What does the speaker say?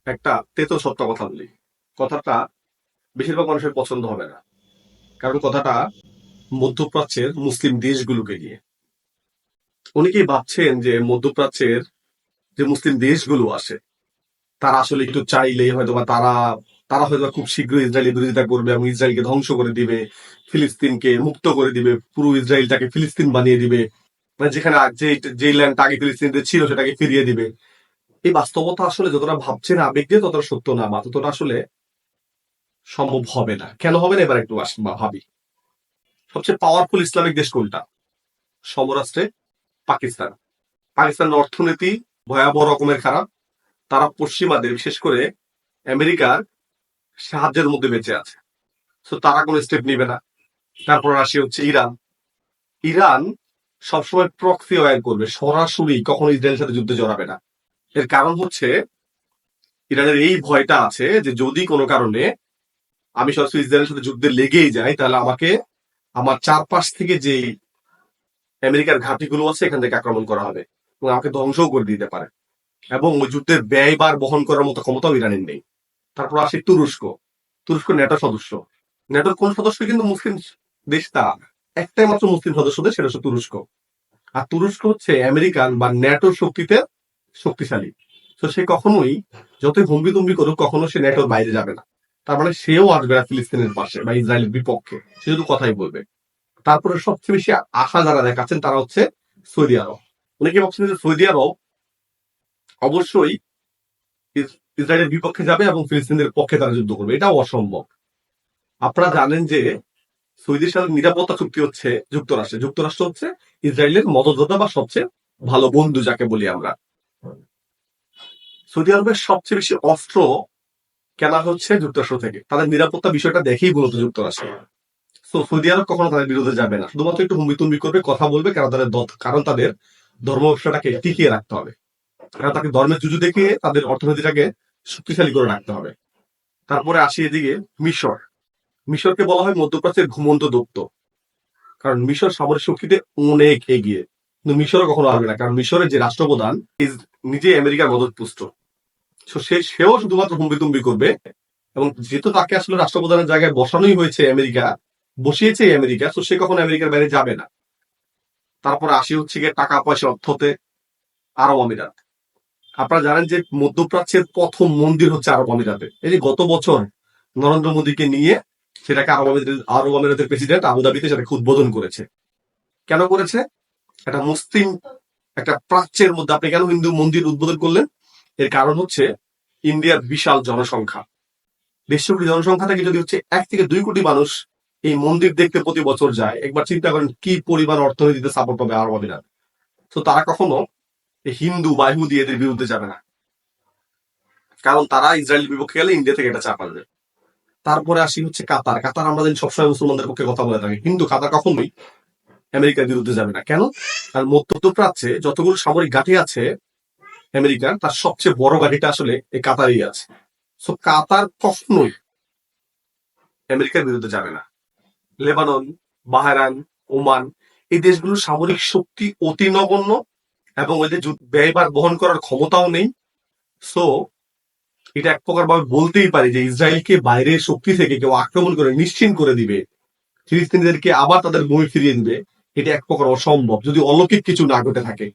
একটা তেতো সত্য কথা বলি। কথাটা বেশিরভাগ মানুষের পছন্দ হবে না, কারণ কথাটা মধ্যপ্রাচ্যের মুসলিম দেশগুলোকে নিয়ে। অনেকেই ভাবছেন যে মধ্যপ্রাচ্যের যে মুসলিম দেশগুলো আছে তারা আসলে একটু চাইলেই হয়তো বা তারা তারা হয়তো বা খুব শীঘ্রই ইসরায়েলি বিরোধিতা করবে এবং ইসরায়েলকে ধ্বংস করে দিবে, ফিলিস্তিনকে মুক্ত করে দিবে, পুরো ইসরায়েলটাকে ফিলিস্তিন বানিয়ে দিবে, মানে যেখানে যে ল্যান্ড আগে ফিলিস্তিনিদের ছিল সেটাকে ফিরিয়ে দিবে। এই বাস্তবতা আসলে যতটা ভাবছেন আবেগ দিয়ে ততটা সত্য না, বা ততটা আসলে সম্ভব হবে না। কেন হবে না এবার একটু ভাবি। সবচেয়ে পাওয়ারফুল ইসলামিক দেশ কোনটা? সমরাষ্ট্রে পাকিস্তান। পাকিস্তানের অর্থনীতি ভয়াবহ রকমের খারাপ। তারা পশ্চিমাদের, বিশেষ করে আমেরিকার সাহায্যের মধ্যে বেঁচে আছে। তো তারা কোনো স্টেপ নিবে না। তারপর আসি হচ্ছে ইরান। ইরান সবসময় প্রক্সি ওয়্যার করবে, সরাসরি কখনো ইসরায়েলের সাথে যুদ্ধে জড়াবে না। এর কারণ হচ্ছে ইরানের এই ভয়টা আছে যে যদি কোনো কারণে আমি সরাসরি ইসরায়েলের সাথে যুদ্ধে লেগেই যাই, তাহলে আমাকে আমার চারপাশ থেকে যে আমেরিকার ঘাঁটিগুলো আছে এখান থেকে আক্রমণ করা হবে এবং আমাকে ধ্বংসও করে দিতে পারে। এবং ওই যুদ্ধের ব্যয়ভার বহন করার মতো ক্ষমতাও ইরানের নেই। তারপর আসি তুরস্ক। তুরস্ক ন্যাটো সদস্য। ন্যাটোর কোন সদস্য কিন্তু মুসলিম দেশ তা না। একটাই মাত্র মুসলিম সদস্য দেশ, সেটা হচ্ছে তুরস্ক। আর তুরস্ক হচ্ছে আমেরিকান বা ন্যাটোর শক্তিতে শক্তিশালী। তো সে কখনোই, যতই হুমকি তুমকি করুক, কখনো সে ন্যাটোর বাইরে যাবে না। তার মানে সেও আসবে না ফিলিস্তিনের পাশে বা ইসরায়েলের বিপক্ষে, সে শুধু কথাই বলবে। তারপরে সবচেয়ে বেশি আশা যারা দেখাচ্ছেন তারা হচ্ছে সৌদি আরব। অনেকে ভাবছেন যে সৌদি আরব অবশ্যই ইসরায়েলের বিপক্ষে যাবে এবং ফিলিস্তিনদের পক্ষে তারা যুদ্ধ করবে, এটাও অসম্ভব। আপনারা জানেন যে সৌদির সাথে নিরাপত্তা চুক্তি হচ্ছে যুক্তরাষ্ট্রে। যুক্তরাষ্ট্র হচ্ছে ইসরায়েলের মদতদাতা বা সবচেয়ে ভালো বন্ধু যাকে বলি আমরা। সৌদি আরবের সবচেয়ে বেশি অস্ত্র কেনা হচ্ছে যুক্তরাষ্ট্র থেকে, তাদের নিরাপত্তা বিষয়টা দেখেই মূলত যুক্তরাষ্ট্র। তো সৌদি আরব কখনো তাদের বিরুদ্ধে যাবে না, শুধুমাত্র একটু হুমকি তুমবি করবে, কথা বলবে, কারণ তাদের ধর্ম ব্যবসাটাকে টিকিয়ে রাখতে হবে। কারণ তাকে ধর্মের জুজু দেখিয়ে তাদের অর্থনীতিটাকে শক্তিশালী করে রাখতে হবে। তারপরে আসি এদিকে মিশর। মিশরকে বলা হয় মধ্যপ্রাচ্যের ঘুমন্ত দৈত্য, কারণ মিশর সামরিক শক্তিতে অনেক এগিয়ে। কিন্তু মিশরও কখনো আসবে না, কারণ মিশরের যে রাষ্ট্রপ্রধান নিজে আমেরিকার মদতপুষ্ট। সেও শুধুমাত্র হুম্বিতুম্বি করবে। এবং যেহেতু তাকে আসলে রাষ্ট্রপ্রধানের জায়গায় বসানোই হয়েছে আমেরিকা, বসিয়েছে আমেরিকা, তো সে কখনো আমেরিকার বাইরে যাবে না। তারপরে আসি হচ্ছে গিয়ে টাকা পয়সা অর্থতে আরব আমিরাত। আপনারা জানেন যে মধ্যপ্রাচ্যের প্রথম মন্দির হচ্ছে আরব আমিরাতে। এই যে গত বছর নরেন্দ্র মোদীকে নিয়ে সেটাকে আরব আমিরাতের প্রেসিডেন্ট আবুধাবিতে সেটাকে উদ্বোধন করেছে। কেন করেছে? একটা মুসলিম, একটা প্রাচ্যের মধ্যে আপনি কেন হিন্দু মন্দির উদ্বোধন করলেন? এর কারণ হচ্ছে ইন্ডিয়ার বিশাল জনসংখ্যা। 150 কোটি জনসংখ্যা থেকে যদি হচ্ছে 1 থেকে 2 কোটি মানুষ এই মন্দির দেখতে প্রতি বছর যায়, একবার চিন্তা করেন কি পরিমাণ অর্থনীতিতে সাপোর্ট পাবে আরব আমিরাত। তো তারা কখনো হিন্দু বা ইহুদি এদের বিরুদ্ধে যাবে না, কারণ তারা ইসরায়েলের বিপক্ষে গেলে ইন্ডিয়া থেকে এটা চাপ আসবে। তারপরে আসি হচ্ছে কাতার। কাতার আমরা জানি সবসময় মুসলমানদের পক্ষে কথা বলে থাকে, কিন্তু কাতার কখনোই আমেরিকার বিরুদ্ধে যাবে না। কেন? কারণ মধ্যপ্রাচ্যে যতগুলো সামরিক ঘাঁটি আছে আমেরিকার, তার সবচেয়ে বড় ঘাঁটিটা আসলে এই কাতারই আছে। সো কাতার কখনোই আমেরিকার বিরুদ্ধে যাবে না। লেবানন, বাহরাইন, ওমান, এই দেশগুলোর সামরিক শক্তি অতি নগণ্য এবং এদের ব্যয়ভার বহন করার ক্ষমতাও নেই। সো এটা এক প্রকার ভাবে বলতেই পারি যে ইসরায়েলকে বাইরের শক্তি থেকে কেউ আক্রমণ করে নিশ্চিহ্ন করে দিবে, ফিলিস্তিনিদেরকে আবার তাদের ভূমি ফিরিয়ে দিবে, এটা এক প্রকার অসম্ভব যদি অলৌকিক কিছু না ঘটে থাকে।